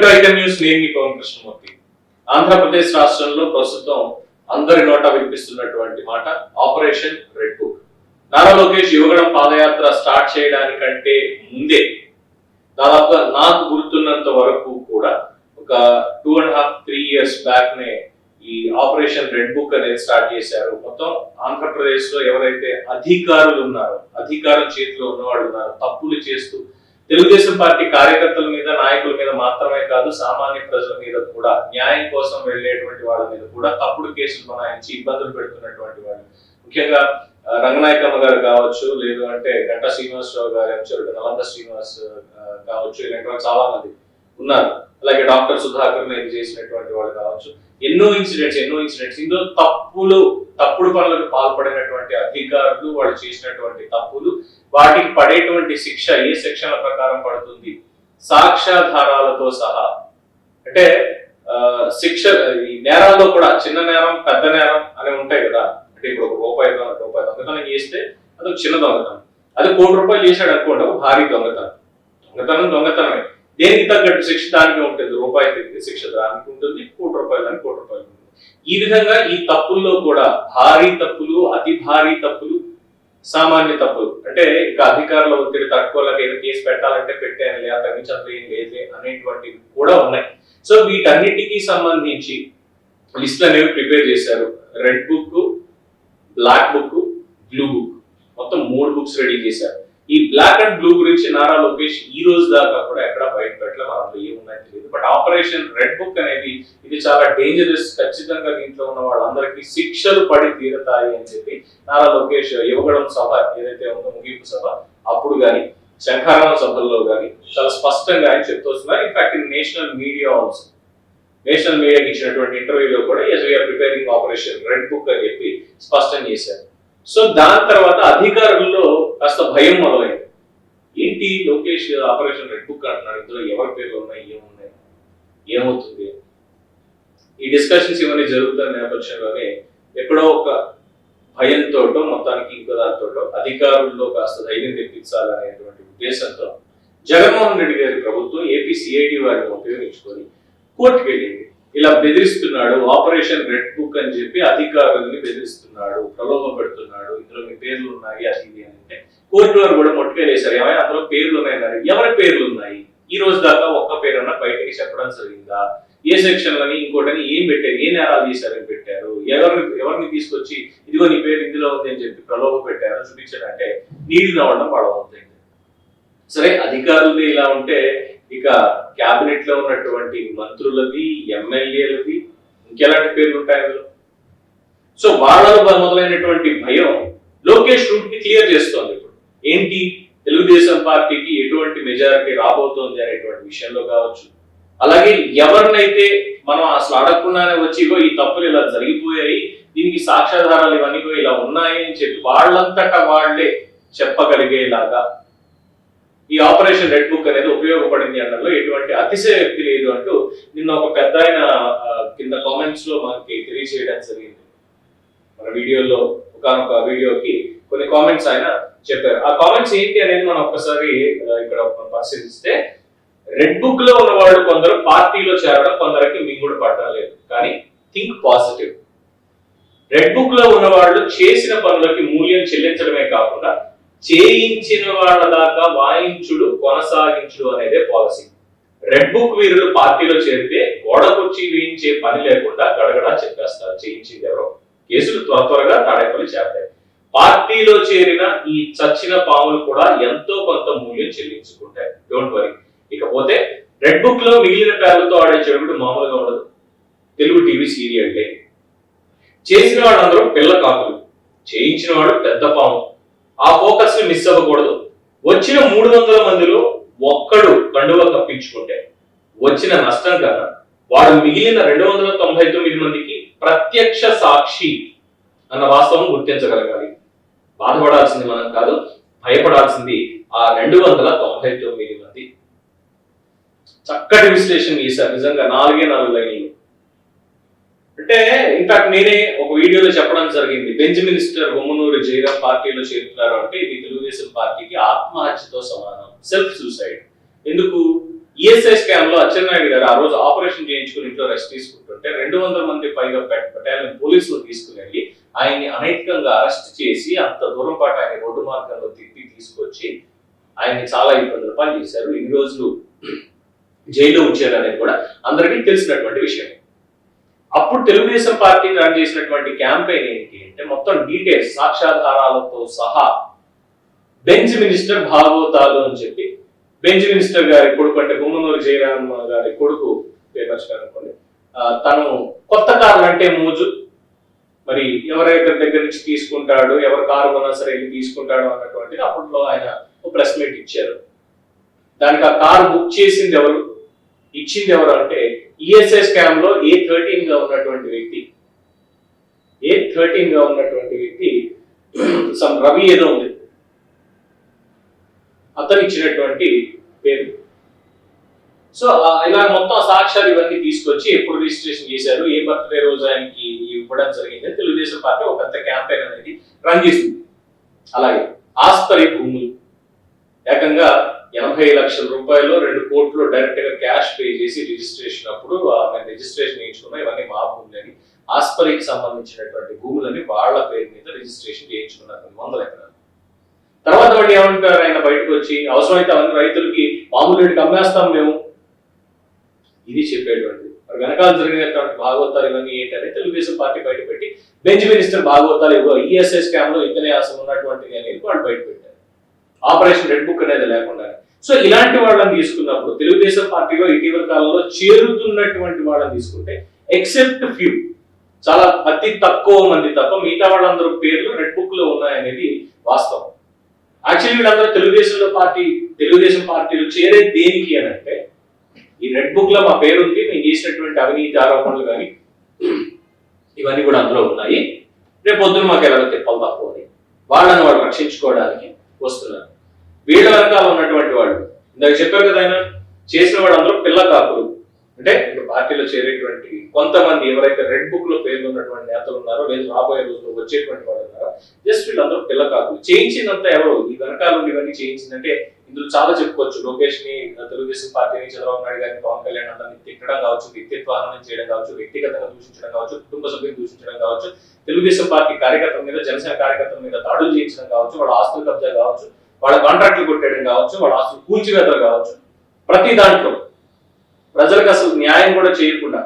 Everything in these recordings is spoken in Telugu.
Welcome to icon news. నేను మీ పవన్ కృష్ణమూర్తి. ఆంధ్రప్రదేశ్ రాష్ట్రంలో ప్రస్తుతం అందరి నోట వినిపిస్తున్నటువంటి మాట operation red book. Nara Lokesh Yuvagalam పాదయాత్ర స్టార్ట్ చేయడానికంటే ముందే దాదాపుగా నాకు గుర్తున్నంత వరకు కూడా ఒక 2.5-3 years బ్యాక్ నే ఈ ఆపరేషన్ రెడ్ బుక్ అనేది స్టార్ట్ చేశారు. మొత్తం ఆంధ్రప్రదేశ్ లో ఎవరైతే అధికారులు ఉన్నారో, అధికారం చేతిలో ఉన్న వాళ్ళు ఉన్నారో, తప్పులు చేస్తూ తెలుగుదేశం పార్టీ కార్యకర్తల మీద, నాయకుల మీద మాత్రమే కాదు, సామాన్య ప్రజల మీద కూడా, న్యాయం కోసం వెళ్లేటువంటి వాళ్ళ మీద కూడా తప్పుడు కేసులు బనాయించి ఇబ్బందులు పెడుతున్నటువంటి వాళ్ళు, ముఖ్యంగా రంగనాయకమ్మ గారు కావచ్చు, లేదు అంటే గంటా శ్రీనివాసరావు గారు, నలంద శ్రీనివాస్ కావచ్చు, ఇలాంటి వాళ్ళు చాలా మంది ఉన్నారు. అలాగే డాక్టర్ సుధాకర్ ఇది చేసినటువంటి వాళ్ళు కావచ్చు. ఎన్నో ఇన్సిడెంట్స్ ఇందులో తప్పుడు పనులకు పాల్పడినటువంటి అధికారులు, వాళ్ళు చేసినటువంటి తప్పులు, వాటికి పడేటువంటి శిక్ష ఏ సెక్షన్ల ప్రకారం పడుతుంది, సాక్ష్యాధారాలతో సహా. అంటే శిక్ష ఈ నేరాల్లో కూడా చిన్న నేరం, పెద్ద నేరం అని ఉంటాయి కదా. అంటే ఇప్పుడు రూపాయి దొంగతనం చేస్తే అది చిన్న దొంగతనం, అది ₹1,00,00,000 చేశాడు అనుకోండి, భారీ దొంగతనమే. దేనికి తగ్గట్టు శిక్ష దానికి ఉంటుంది. రూపాయి శిక్ష దానికి ఉంటుంది, ₹1,00,00,000 దానికి ₹1,00,00,000 ఉంటుంది. ఈ విధంగా ఈ తప్పుల్లో కూడా భారీ తప్పులు, అతి భారీ తప్పులు, సామాన్య తప్పులు, అంటే ఇక అధికారుల ఒత్తిడి తట్టుకోలేక ఏదో కేసు పెట్టాలంటే పెట్టానులే, అంతకుమించి అంత ఏం లేదులే అనేటువంటివి కూడా ఉన్నాయి. సో వీటన్నిటికీ సంబంధించి లిస్టులు అనేవి ప్రిపేర్ చేశారు. Red book, black book, blue book, మొత్తం 3 బుక్స్ రెడీ చేశారు. ఈ బ్లాక్ అండ్ బ్లూ గురించి నారా లోకేష్ ఈ రోజు దాకా కూడా ఎక్కడ బయట పెట్టలే, మనలో ఏమున్నాయో తెలియదు. బట్ ఆపరేషన్ రెడ్ బుక్ అనేది ఇది చాలా డేంజరస్, ఖచ్చితంగా దీంట్లో ఉన్న వాళ్ళందరికీ శిక్షలు పడి తీరతాయి అని చెప్పి నారా లోకేష్ యువగడం సభ ఏదైతే ఉందో, ముగింపు సభ అప్పుడు కానీ, శంఖారావం సభల్లో కానీ చాలా స్పష్టంగా ఆయన చెప్తూ వస్తున్నారు. ఇన్ఫాక్ట్ నేషనల్ మీడియాకి ఇచ్చినటువంటి ఇంటర్వ్యూలో కూడా yes we are preparing operation red book అని చెప్పి స్పష్టం చేశారు. సో దాని తర్వాత అధికారుల్లో కాస్త భయం మొదలైంది. ఏంటి లోకేష్ ఆపరేషన్ రెడ్ బుక్ అంటున్నాడు, ఇందులో ఎవరి పేర్లు ఉన్నాయి, ఏమున్నాయి, ఏమవుతుంది? ఈ డిస్కషన్స్ ఇవన్నీ జరుగుతున్న నేపథ్యంలోనే ఎక్కడో ఒక భయంతో, మొత్తానికి ఇంకో దానితో అధికారుల్లో కాస్త ధైర్యం తెప్పించాలనేటువంటి ఉద్దేశంతో జగన్మోహన్ రెడ్డి గారి ప్రభుత్వం ఏపీ సిఐడి వారిని ఉపయోగించుకొని కోర్టుకు వెళ్ళింది. ఇలా బెదిరిస్తున్నాడు, ఆపరేషన్ రెడ్ బుక్ అని చెప్పి అధికారుల్ని బెదిరిస్తున్నాడు, ప్రలోభ పెడుతున్నాడు, ఇందులో మీ పేర్లు ఉన్నాయి అది ఇది అని అంటే కోర్టు వారు కూడా మొట్టకేలేశారు. ఏమైనా అందులో పేర్లు ఉన్నాయన్నారు. ఎవరి పేర్లు ఉన్నాయి? ఈ రోజు దాకా ఒక్క పేరున్నా బయటకి చెప్పడం జరిగిందా? ఏ సెక్షన్లని, ఇంకోటని ఏం పెట్టారు, ఏ నేరాలు చేశారని పెట్టారు, ఎవరిని తీసుకొచ్చి ఇదిగో నీ పేరు ఇందులో ఉంది అని చెప్పి ప్రలోభ పెట్టారు చూపించారంటే నీళ్లు రావడం పడవుతుంది. సరే, అధికారులు ఇలా ఉంటే ఇక క్యాబినెట్ లో ఉన్నటువంటి మంత్రులది, ఎమ్మెల్యేలది, ఇంకెలాంటి పేర్లు ఉంటాయి అందులో. సో వాళ్ళలో మొదలైనటువంటి భయం లోకేష్ రూట్ ని క్లియర్ చేస్తోంది. ఇప్పుడు ఏంటి, తెలుగుదేశం పార్టీకి ఎటువంటి మెజారిటీ రాబోతోంది అనేటువంటి విషయంలో కావచ్చు, అలాగే ఎవరినైతే మనం అసలు అడగకుండానే వచ్చి ఇగో ఈ తప్పులు ఇలా జరిగిపోయాయి, దీనికి సాక్ష్యాధారాలు ఇవన్నీ ఇలా ఉన్నాయి అని చెప్పి వాళ్ళంతటా వాళ్లే చెప్పగలిగేలాగా ఈ ఆపరేషన్ రెడ్ బుక్ అనేది ఉపయోగపడింది అనడంలో ఎటువంటి అతిశయోక్తి లేదు అంటూ నిన్న ఒక పెద్ద ఆయన కింద కామెంట్స్ లో మనకి తెలియజేయడం జరిగింది. మన వీడియోలో ఒక వీడియోకి కొన్ని కామెంట్స్ ఆయన చెప్పారు. ఆ కామెంట్స్ ఏంటి అనేది మనం ఒక్కసారి ఇక్కడ పరిశీలిస్తే, రెడ్ బుక్ లో ఉన్న వాళ్ళు కొందరు పార్టీలో చేరడం, కొందరికి మింగుడు పడడం లేదు. కానీ థింక్ పాజిటివ్. రెడ్ బుక్ లో ఉన్న వాళ్ళు చేసిన పనులకి మూల్యం చెల్లించడమే కాకుండా చేయించిన వాళ్ళ దాకా వాయించుడు, కొనసాగించుడు అనేదే పాలసీ. రెడ్ బుక్ వీరులు పార్టీలో చేరితే గోడకొచ్చి వేయించే పని లేకుండా గడగడా చెప్పేస్తారు చేయించింది ఎవరో. కేసులు త్వరగా తాడేపల్లి చేస్తాయి. పార్టీలో చేరిన ఈ చచ్చిన పాములు కూడా ఎంతో కొంత మూల్యం చెల్లించుకుంటాయి. Don't worry. ఇకపోతే రెడ్ బుక్ లో మిగిలిన పేర్లతో ఆడే చెడుగుడు మామూలుగా ఉండదు. తెలుగు టీవీ సీరియల్లే. చేసిన వాళ్ళందరూ పిల్ల కాకులు, చేయించిన వాడు పెద్ద పాము. ఆ ఫోకస్ ని మిస్ అవ్వకూడదు. వచ్చిన 300 మందిలో ఒక్కడు కండువ కప్పించుకుంటే వచ్చిన నష్టం కన్నా వాడు మిగిలిన 299 మందికి ప్రత్యక్ష సాక్షి అన్న వాస్తవం గుర్తించగలగాలి. బాధపడాల్సింది మనం కాదు, భయపడాల్సింది ఆ 299 మంది. చక్కటి విశ్లేషణ చేశారు నిజంగా, 4 లైన్లు. అంటే ఇన్ఫాక్ట్ నేనే ఒక వీడియోలో చెప్పడం జరిగింది, బెంచ్ మినిస్టర్ గుమ్మనూరు జయరాం పార్టీలో చేరుతున్నారు అంటే ఇది తెలుగుదేశం పార్టీకి ఆత్మహత్యతో సమానం, సెల్ఫ్ సూసైడ్. ఎందుకు? ఈఎస్ఐ స్కామ్ లో అచ్చెన్నాయుడు గారు ఆ రోజు ఆపరేషన్ చేయించుకుని ఇంట్లో రెస్ట్ తీసుకుంటుంటే 200 మంది పైగా బటాలియన్ పోలీసులు తీసుకుని వెళ్ళి ఆయన్ని అనైతికంగా అరెస్ట్ చేసి అంత దూరం పాటు ఆయన రోడ్డు మార్గంలో తిప్పి తీసుకొచ్చి ఆయన్ని చాలా ఇబ్బందులు పాలు చేశారు. ఇన్ని రోజులు జైల్లో ఉంచారు అనేది కూడా అందరికీ తెలిసినటువంటి విషయం. అప్పుడు తెలుగుదేశం పార్టీ రన్ చేసినటువంటి క్యాంపెయిన్ ఏంటి అంటే మొత్తం డీటెయిల్స్ సాక్ష్యాధారాలతో సహా బెంచ్ మినిస్టర్ భాగవతాలు అని చెప్పి బెంచ్ మినిస్టర్ గారి కొడుకు అంటే గుమ్మనూరు జయరామ్ గారి కొడుకు ఫేమస్ అనుకోండి, తను కొత్త కార్లు అంటే మోజు, మరి ఎవరైతే దగ్గర నుంచి తీసుకుంటాడు, ఎవరు కారు కొన్నా సరే వెళ్ళి తీసుకుంటాడు అన్నటువంటిది అప్పట్లో ఆయన ప్రెస్ మీట్ ఇచ్చారు. దానికి ఆ కారు బుక్ చేసింది ఎవరు, ఇచ్చింది ఎవరు అంటే ఈఎస్ఐ స్కామ్ లో A13 గా ఉన్నటువంటి వ్యక్తి సమ్ రవి ఏదో ఉంది, అతను ఇచ్చినటువంటి పేరు. సో ఇలా మొత్తం సాక్ష్యాలు ఇవన్నీ తీసుకొచ్చి ఎప్పుడు రిజిస్ట్రేషన్ చేశారు, ఏ బర్త్డే రోజు ఆయనకి ఇవ్వడం జరిగింది తెలుగుదేశం పార్టీ ఒక పెద్ద క్యాంపెయిన్ అనేది రన్ చేసింది. అలాగే ఆస్పరి భూములు ఏకంగా 80 లక్షల రూపాయలు 2 కోట్లు డైరెక్ట్ గా క్యాష్ పే చేసి రిజిస్ట్రేషన్ అప్పుడు రిజిస్ట్రేషన్ చేయించుకున్నాం, ఇవన్నీ మా భూములని ఆస్పరికి సంబంధించినటువంటి భూములని వాళ్ళ పేరు మీద రిజిస్ట్రేషన్ చేయించుకున్నారు 100 ఎకరాలు. తర్వాత మళ్ళీ ఏమంటారు ఆయన బయటకు వచ్చి అవసరమైతే అవన్నీ రైతులకి మామూలు రేటుకి అమ్మేస్తాం మేము, ఇది చెప్పేటువంటి వెనకాల జరిగినటువంటి భాగవతాలు ఇవన్నీ ఏంటంటే తెలుగుదేశం పార్టీ బయట పెట్టి బెంచ్ మినిస్టర్ భాగవతాలు ఈఎస్ఐ స్కామ్ లో ఇతనే అసలు ఉన్నటువంటిది అనేది వాళ్ళు బయట పెట్టారు, ఆపరేషన్ రెడ్ బుక్ అనేది లేకుండా. సో ఇలాంటి వాళ్ళని తీసుకున్నప్పుడు తెలుగుదేశం పార్టీలో ఇటీవల కాలంలో చేరుతున్నటువంటి వాళ్ళని తీసుకుంటే ఎక్సెప్ట్ ఫ్యూ చాలా అతి తక్కువ మంది తప్ప మిగతా వాళ్ళందరూ పేర్లు రెడ్ బుక్ లో ఉన్నాయనేది వాస్తవం. యాక్చువల్లీ వీళ్ళందరూ తెలుగుదేశం పార్టీలో చేరే దేనికి అని అంటే ఈ రెడ్ బుక్ లో మా పేరు ఉంది, మేము చేసినటువంటి అవినీతి ఆరోపణలు కానీ ఇవన్నీ కూడా అందులో ఉన్నాయి, రేపు పొద్దున మాకు ఎలా తిప్పలు తక్కువ అని వాళ్ళని వాళ్ళు రక్షించుకోవడానికి వస్తున్నారు. వీళ్ళ వెనకాల ఉన్నటువంటి వాళ్ళు ఇందాక చెప్పారు కదా, ఆయన చేసిన వాళ్ళందరూ పిల్ల కాకులు. అంటే ఇప్పుడు పార్టీలో చేరేటువంటి కొంతమంది ఎవరైతే రెడ్ బుక్ లో పేర్లు ఉన్నటువంటి నేతలు ఉన్నారో లేదు రాబోయే రోజుల్లో వచ్చేటువంటి వాళ్ళు ఉన్నారో జస్ట్ వీళ్ళందరూ పిల్ల కాకులు. చేయించిందంతా ఎవరు ఈ వెనకాల ఇవన్నీ చేయించిందంటే ఇందులో చాలా చెప్పుకోవచ్చు. లోకేష్ ని, తెలుగుదేశం పార్టీని, చంద్రబాబు నాయుడు గారిని, పవన్ కళ్యాణ్ అందరినీ తిట్టడం కావచ్చు, వ్యక్తిత్వాన్ని చేయడం కావచ్చు, వ్యక్తిగతంగా దూషించడం కావచ్చు, కుటుంబ సభ్యులు దూషించడం కావచ్చు, తెలుగుదేశం పార్టీ కార్యకర్తల మీద, జనసేన కార్యకర్తల మీద దాడులు చేయించడం కావచ్చు, వాళ్ళ ఆస్తులు కబ్జా కావచ్చు, వాళ్ళ కాంట్రాక్టులు కొట్టేయడం కావచ్చు, వాళ్ళ ఆస్తులు కూల్చివేతలు కావచ్చు, ప్రతి దాంట్లో ప్రజలకు అసలు న్యాయం కూడా చేయకుండా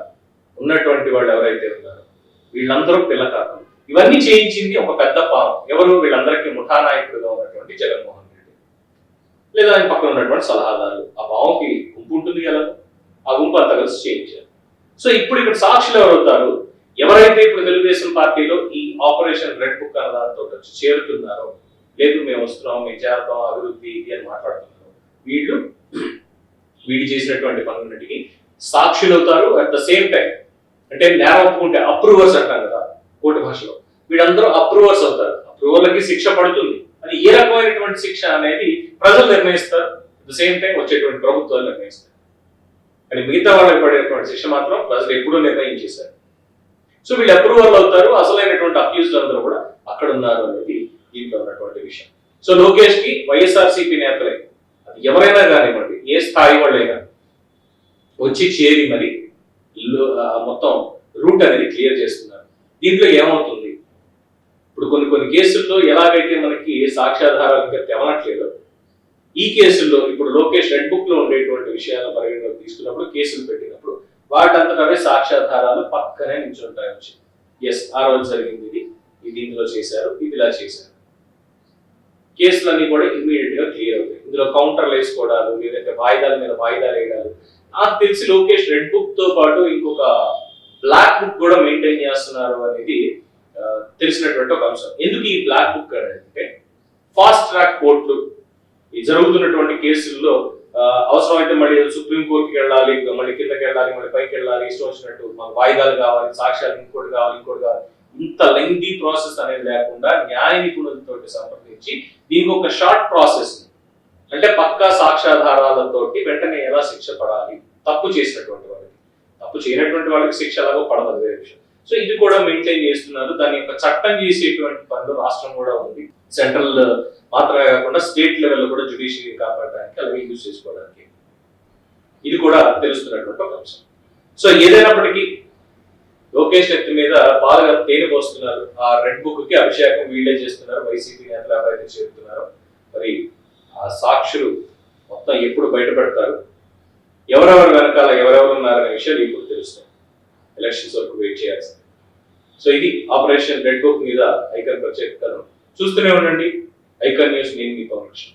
ఉన్నటువంటి వాళ్ళు ఎవరైతే ఉన్నారో వీళ్ళందరూ పిల్లకాకులు. ఇవన్నీ చేయించింది ఒక పెద్ద పాము. ఎవరు? వీళ్ళందరికీ ముఠా నాయకుడుగా ఉన్నటువంటి జగన్మోహన్ రెడ్డి, లేదా ఆయన పక్కన ఉన్నటువంటి సలహాదారులు. ఆ పాముకి గుంపు ఉంటుంది కదా, ఆ గుంపు అంతా కలిసి చేయించారు. సో ఇప్పుడు ఇక్కడ సాక్షులు ఎవరవుతారు? ఎవరైతే ఇప్పుడు తెలుగుదేశం పార్టీలో ఈ ఆపరేషన్ రెడ్ బుక్ అన్న దాంతో వచ్చి చేరుతున్నారో, లేదు మేము వస్తున్నాం, మేము చేరతాం, అభివృద్ధి ఇది అని మాట్లాడుతున్నారు, వీళ్ళు చేసినటువంటి పనులన్నిటికీ సాక్షులు అవుతారు. అట్ ద సేమ్ టైం అంటే నేరం ఒప్పుకుంటే అప్రూవర్స్ అంటాం కదా కోర్టు భాషలో, వీళ్ళందరూ అప్రూవర్స్ అవుతారు. అప్రూవర్లకి శిక్ష పడుతుంది. అది ఏ రకమైనటువంటి శిక్ష అనేది ప్రజలు నిర్ణయిస్తారు. అట్ ద సేమ్ టైం వచ్చేటువంటి ప్రభుత్వాలు నిర్ణయిస్తారు. కానీ మిగతా వాళ్ళకి పడేటువంటి శిక్ష మాత్రం ప్రజలు ఎప్పుడూ నిర్ణయించేశారు. సో వీళ్ళు అప్రూవర్లు అవుతారు. అసలైనటువంటి అక్యూజ్డ్ అందరూ కూడా అక్కడ ఉన్నారు అనేది దీంట్లో ఉన్నటువంటి విషయం. సో లోకేష్ కి వైఎస్ఆర్సీపీ నేతలే అది ఎవరైనా కానివ్వండి, ఏ స్థాయి వాళ్ళైనా వచ్చి చేరి మరి మొత్తం రూట్ అనేది క్లియర్ చేస్తున్నారు. దీంట్లో ఏమవుతుంది? ఇప్పుడు కొన్ని కేసుల్లో ఎలాగైతే మనకి సాక్ష్యాధారాలు ఇంకా తెవనట్లేదు, ఈ కేసుల్లో ఇప్పుడు లోకేష్ రెడ్ బుక్ లో ఉండేటువంటి విషయాలను పరిగణలోకి తీసుకున్నప్పుడు, కేసులు పెట్టినప్పుడు వాటంతటవే సాక్ష్యాధారాలు పక్కనే నిల్చుంటాయి. వచ్చి ఎస్ ఆ రోజు జరిగింది ఇది ఇందులో చేశారు, ఇది ఇలా చేశారు. కేసులన్నీ కూడా ఇమ్మీడియట్ గా క్లియర్ అవుతాయి. ఇందులో కౌంటర్లు వేసుకోవడాలు, లేదంటే వాయిదాల మీద వాయిదాలు వేయడాలు. నాకు తెలిసి లోకేష్ రెడ్ బుక్ తో పాటు ఇంకొక బ్లాక్ బుక్ కూడా మెయింటైన్ చేస్తున్నారు అనేది తెలిసినటువంటి ఒక అంశం. ఎందుకు ఈ బ్లాక్ బుక్ అంటే ఫాస్ట్ ట్రాక్ కోర్టులు ఈ జరుగుతున్నటువంటి కేసుల్లో అవసరమైతే మళ్ళీ సుప్రీం కోర్టుకి వెళ్ళాలి, మళ్ళీ కిందకి వెళ్ళాలి, మళ్ళీ పైకి వెళ్ళాలి, ఇష్టం వచ్చినట్టు మనకు వాయిదాలు కావాలి, సాక్ష్యాలు ఇంకోటి కావాలి. ఇంత లెంగ్తీ ప్రాసెస్ అనేది లేకుండా న్యాయ నిపుణులతో సంప్రదించి దీనికి ఒక షార్ట్ ప్రాసెస్ అంటే పక్కా సాక్ష్యాధారాలతోటి వెంటనే ఎలా శిక్ష పడాలి, తప్పు చేసినటువంటి వాళ్ళకి, తప్పు చేయనటువంటి వాళ్ళకి శిక్ష ఎలాగో పడదు వేరే విషయం. సో ఇది కూడా మెయింటైన్ చేస్తున్నారు. దాని యొక్క చట్టం చేసేటువంటి పనులు రాష్ట్రం కూడా ఉంది. సెంట్రల్ మాత్రమే కాకుండా స్టేట్ లెవెల్లో కూడా జ్యుడిషియరీ కాపాడడానికి అలాగే యూజ్ చేసుకోవడానికి. ఇది కూడా తెలుస్తున్నటువంటి ఒక అంశం. సో ఏదైనప్పటికీ లోకేష్ నెత్తి మీద పాలుగా తేనె పోస్తున్నారు. ఆ రెడ్ బుక్ కి అభిషేకం వీళ్ళే చేస్తున్నారు, వైసీపీ నేతలు ఎవరైతే చేరుతున్నారు. మరి ఆ సాక్షులు మొత్తం ఎప్పుడు బయటపెడతారు, ఎవరెవరు వెనకాల ఎవరెవరు ఉన్నారనే విషయాలు ఇప్పుడు తెలుస్తాయి. ఎలక్షన్స్ వరకు వెయిట్ చేయాల్సింది. సో ఇది ఆపరేషన్ రెడ్ బుక్ మీద ఐకాన్ ప్రత్యేకతను చూస్తూనే ఉండండి. ఐకాన్ న్యూస్, నేను మీ పవన్ కృష్ణ.